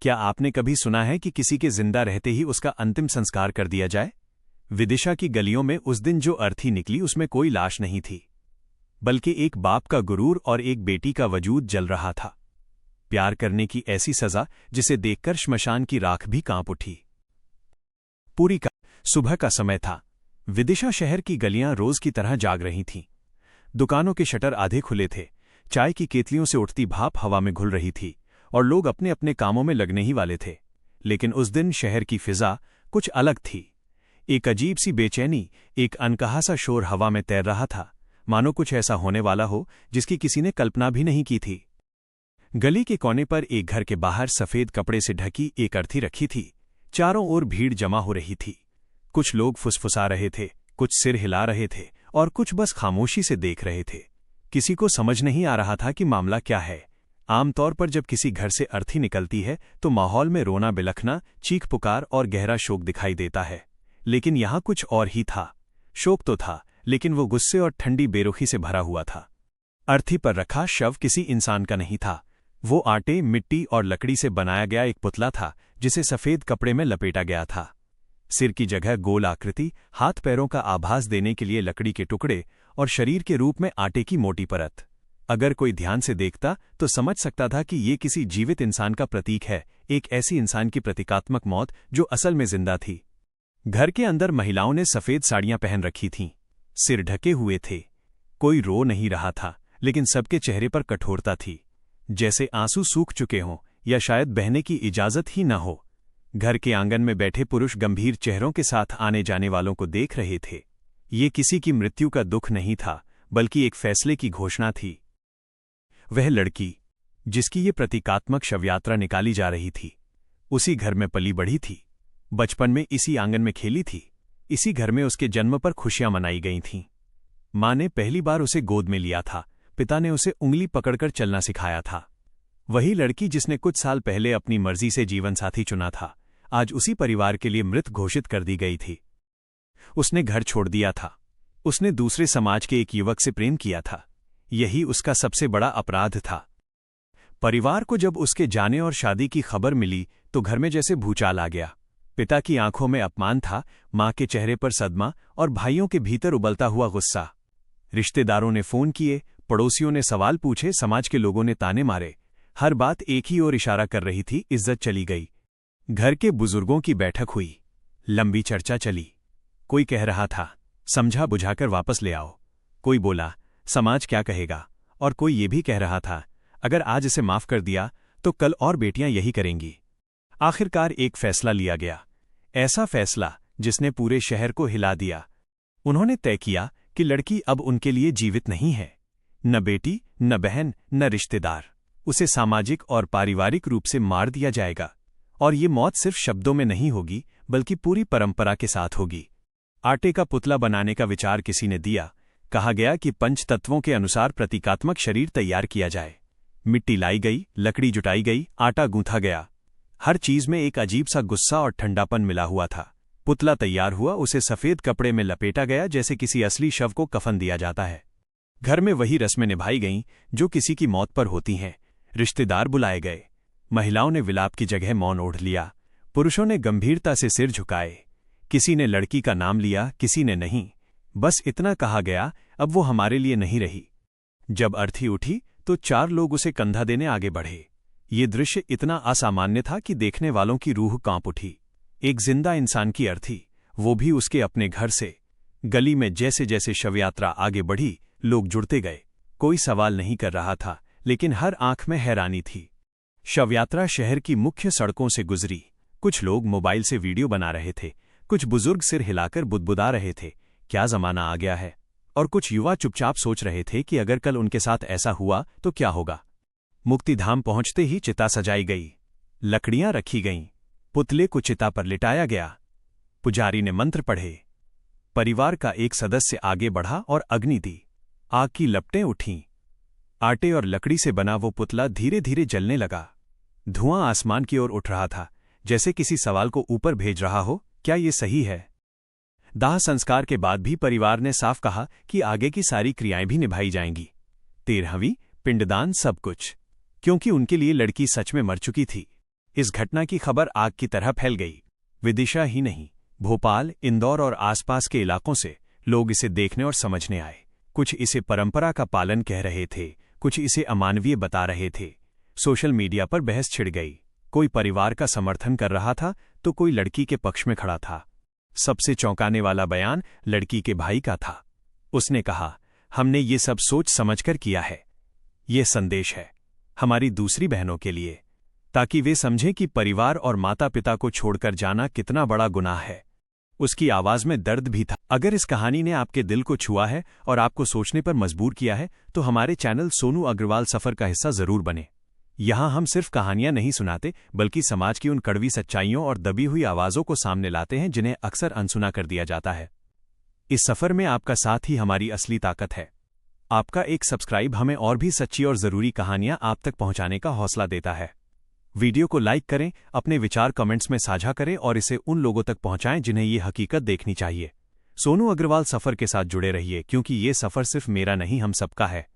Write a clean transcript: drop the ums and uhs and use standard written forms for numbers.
क्या आपने कभी सुना है कि किसी के जिंदा रहते ही उसका अंतिम संस्कार कर दिया जाए? विदिशा की गलियों में उस दिन जो अर्थी निकली उसमें कोई लाश नहीं थी, बल्कि एक बाप का गुरूर और एक बेटी का वजूद जल रहा था। प्यार करने की ऐसी सजा जिसे देखकर श्मशान की राख भी कांप उठी। पूरी का सुबह का समय था। विदिशा शहर की गलियां रोज की तरह जाग रही थीं। दुकानों के शटर आधे खुले थे, चाय की केतलियों से उठती भाप हवा में घुल रही थी और लोग अपने अपने कामों में लगने ही वाले थे। लेकिन उस दिन शहर की फिजा कुछ अलग थी। एक अजीब सी बेचैनी, एक अनकहा सा शोर हवा में तैर रहा था, मानो कुछ ऐसा होने वाला हो जिसकी किसी ने कल्पना भी नहीं की थी। गली के कोने पर एक घर के बाहर सफेद कपड़े से ढकी एक अर्थी रखी थी। चारों ओर भीड़ जमा हो रही थी। कुछ लोग फुसफुसा रहे थे, कुछ सिर हिला रहे थे और कुछ बस खामोशी से देख रहे थे। किसी को समझ नहीं आ रहा था कि मामला क्या है। आमतौर पर जब किसी घर से अर्थी निकलती है तो माहौल में रोना बिलखना, चीख पुकार और गहरा शोक दिखाई देता है। लेकिन यहां कुछ और ही था। शोक तो था, लेकिन वो गुस्से और ठंडी बेरुखी से भरा हुआ था। अर्थी पर रखा शव किसी इंसान का नहीं था। वो आटे, मिट्टी और लकड़ी से बनाया गया एक पुतला था जिसे सफेद कपड़े में लपेटा गया था। सिर की जगह गोल आकृति, हाथ पैरों का आभास देने के लिए लकड़ी के टुकड़े और शरीर के रूप में आटे की मोटी परत। अगर कोई ध्यान से देखता तो समझ सकता था कि ये किसी जीवित इंसान का प्रतीक है, एक ऐसी इंसान की प्रतीकात्मक मौत जो असल में जिंदा थी। घर के अंदर महिलाओं ने सफेद साड़ियां पहन रखी थीं, सिर ढके हुए थे। कोई रो नहीं रहा था, लेकिन सबके चेहरे पर कठोरता थी, जैसे आंसू सूख चुके हों या शायद बहने की इजाजत ही न हो। घर के आंगन में बैठे पुरुष गंभीर चेहरों के साथ आने जाने वालों को देख रहे थे। ये किसी की मृत्यु का दुख नहीं था, बल्कि एक फैसले की घोषणा थी। वह लड़की जिसकी ये प्रतीकात्मक शवयात्रा निकाली जा रही थी, उसी घर में पली बढ़ी थी। बचपन में इसी आंगन में खेली थी। इसी घर में उसके जन्म पर खुशियां मनाई गई थीं। मां ने पहली बार उसे गोद में लिया था, पिता ने उसे उंगली पकड़कर चलना सिखाया था। वही लड़की जिसने कुछ साल पहले अपनी मर्जी से जीवनसाथी चुना था, आज उसी परिवार के लिए मृत घोषित कर दी गई थी। उसने घर छोड़ दिया था। उसने दूसरे समाज के एक युवक से प्रेम किया था। यही उसका सबसे बड़ा अपराध था। परिवार को जब उसके जाने और शादी की खबर मिली तो घर में जैसे भूचाल आ गया। पिता की आंखों में अपमान था, मां के चेहरे पर सदमा और भाइयों के भीतर उबलता हुआ गुस्सा। रिश्तेदारों ने फोन किए, पड़ोसियों ने सवाल पूछे, समाज के लोगों ने ताने मारे। हर बात एक ही ओर इशारा कर रही थी, इज्जत चली गई। घर के बुजुर्गों की बैठक हुई, लंबी चर्चा चली। कोई कह रहा था, समझा बुझाकर वापस ले आओ। कोई बोला, समाज क्या कहेगा। और कोई ये भी कह रहा था, अगर आज इसे माफ कर दिया तो कल और बेटियां यही करेंगी। आखिरकार एक फैसला लिया गया, ऐसा फैसला जिसने पूरे शहर को हिला दिया। उन्होंने तय किया कि लड़की अब उनके लिए जीवित नहीं है, न बेटी, न बहन, न रिश्तेदार। उसे सामाजिक और पारिवारिक रूप से मार दिया जाएगा। और ये मौत सिर्फ शब्दों में नहीं होगी, बल्कि पूरी परंपरा के साथ होगी। आटे का पुतला बनाने का विचार किसी ने दिया। कहा गया कि पंच तत्वों के अनुसार प्रतीकात्मक शरीर तैयार किया जाए। मिट्टी लाई गई, लकड़ी जुटाई गई, आटा गूंथा गया। हर चीज में एक अजीब सा गुस्सा और ठंडापन मिला हुआ था। पुतला तैयार हुआ, उसे सफेद कपड़े में लपेटा गया जैसे किसी असली शव को कफन दिया जाता है। घर में वही रस्में निभाई गईं जो किसी की मौत पर होती हैं। रिश्तेदार बुलाए गए। महिलाओं ने विलाप की जगह मौन ओढ़ लिया। पुरुषों ने गंभीरता से सिर झुकाए। किसी ने लड़की का नाम लिया, किसी ने नहीं। बस इतना कहा गया, अब वो हमारे लिए नहीं रही। जब अर्थी उठी तो 4 लोग उसे कंधा देने आगे बढ़े। ये दृश्य इतना असामान्य था कि देखने वालों की रूह कांप उठी। एक जिंदा इंसान की अर्थी, वो भी उसके अपने घर से। गली में जैसे जैसे शवयात्रा आगे बढ़ी, लोग जुड़ते गए। कोई सवाल नहीं कर रहा था, लेकिन हर आंख में हैरानी थी। शवयात्रा शहर की मुख्य सड़कों से गुजरी। कुछ लोग मोबाइल से वीडियो बना रहे थे, कुछ बुजुर्ग सिर हिलाकर बुदबुदा रहे थे, क्या जमाना आ गया है। और कुछ युवा चुपचाप सोच रहे थे कि अगर कल उनके साथ ऐसा हुआ तो क्या होगा। मुक्तिधाम पहुंचते ही चिता सजाई गई, लकड़ियां रखी गईं, पुतले को चिता पर लिटाया गया। पुजारी ने मंत्र पढ़े। परिवार का एक सदस्य आगे बढ़ा और अग्नि दी। आग की लपटें उठीं। आटे और लकड़ी से बना वो पुतला धीरे धीरे जलने लगा। धुआं आसमान की ओर उठ रहा था, जैसे किसी सवाल को ऊपर भेज रहा हो, क्या ये सही है। दाह संस्कार के बाद भी परिवार ने साफ कहा कि आगे की सारी क्रियाएं भी निभाई जाएंगी। 13वीं पिंडदान, सब कुछ, क्योंकि उनके लिए लड़की सच में मर चुकी थी। इस घटना की खबर आग की तरह फैल गई। विदिशा ही नहीं, भोपाल, इंदौर और आसपास के इलाकों से लोग इसे देखने और समझने आए। कुछ इसे परंपरा का पालन कह रहे थे, कुछ इसे अमानवीय बता रहे थे। सोशल मीडिया पर बहस छिड़ गई। कोई परिवार का समर्थन कर रहा था तो कोई लड़की के पक्ष में खड़ा था। सबसे चौंकाने वाला बयान लड़की के भाई का था। उसने कहा, हमने ये सब सोच समझकर किया है। ये संदेश है हमारी दूसरी बहनों के लिए, ताकि वे समझें कि परिवार और माता पिता को छोड़कर जाना कितना बड़ा गुनाह है। उसकी आवाज में दर्द भी था। अगर इस कहानी ने आपके दिल को छुआ है और आपको सोचने पर मजबूर किया है तो हमारे चैनल सोनू अग्रवाल सफर का हिस्सा जरूर बने। यहां हम सिर्फ कहानियां नहीं सुनाते, बल्कि समाज की उन कड़वी सच्चाइयों और दबी हुई आवाजों को सामने लाते हैं जिन्हें अक्सर अनसुना कर दिया जाता है। इस सफर में आपका साथ ही हमारी असली ताकत है। आपका एक सब्सक्राइब हमें और भी सच्ची और जरूरी कहानियां आप तक पहुंचाने का हौसला देता है। वीडियो को लाइक करें, अपने विचार कमेंट्स में साझा करें और इसे उन लोगों तक पहुंचाएं जिन्हें ये हकीकत देखनी चाहिए। सोनू अग्रवाल सफर के साथ जुड़े रहिए, क्योंकि ये सफर सिर्फ मेरा नहीं, हम सबका है।